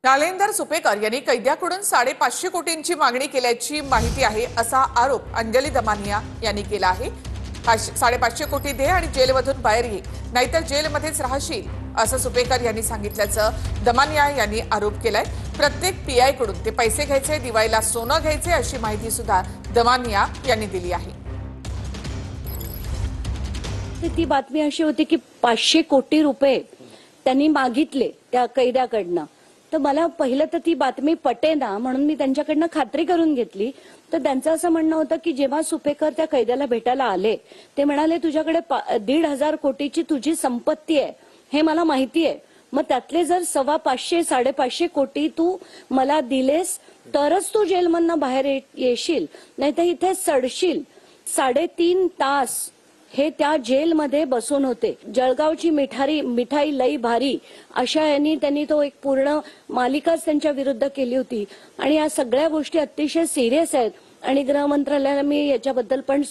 नालेंदर सुपेकर यांनी कैद्याकडून 550 कोटींची मागणी केल्याची माहिती आहे, असा आरोप अंजली दमानिया यांनी केला आहे। 550 कोटी दे आणि जेलमधून बाहेर ये, नाहीतर जेलमध्येच राहशील, असं सुपेकर यांनी सांगितल्याचं दमानिया यांनी आरोप केलाय। प्रत्येक पीआय कडून ते पैसे घ्यायचे, दिवाळीला सोनं घ्यायचे अशी माहिती सुद्धा दमानिया यांनी दिली आहे। ती बातमी अशी होती की 500 कोटी रुपये त्यांनी मागितले त्या कैद्याकडनं। तर मला पहिलं तर ती बातमी पटेना, म्हणून मी त्यांच्याकडनं खात्री करून घेतली। तर त्यांचं असं म्हणणं होतं की जेव्हा सुपेकर त्या कैद्याला भेटायला आले, ते म्हणाले तुझ्याकडे 1,500 कोटीची तुझी संपत्ती आहे, हे मला माहिती आहे। मग त्यातले जर 550 550 कोटी तू मला दिलेस तरच तू जेलमधनं बाहेर येशील, नाहीतर इथे सडशील। 3.5 तास हे त्या जेलमध्ये बसून होते। जळगावची मिठाई लई भारी अशा यांनी त्यांनी तो एक पूर्ण मालिकाच त्यांच्या विरुद्ध केली होती। आणि या सगळ्या गोष्टी अतिशय सिरियस आहेत आणि गृह मंत्रालयाला मी याच्याबद्दल पण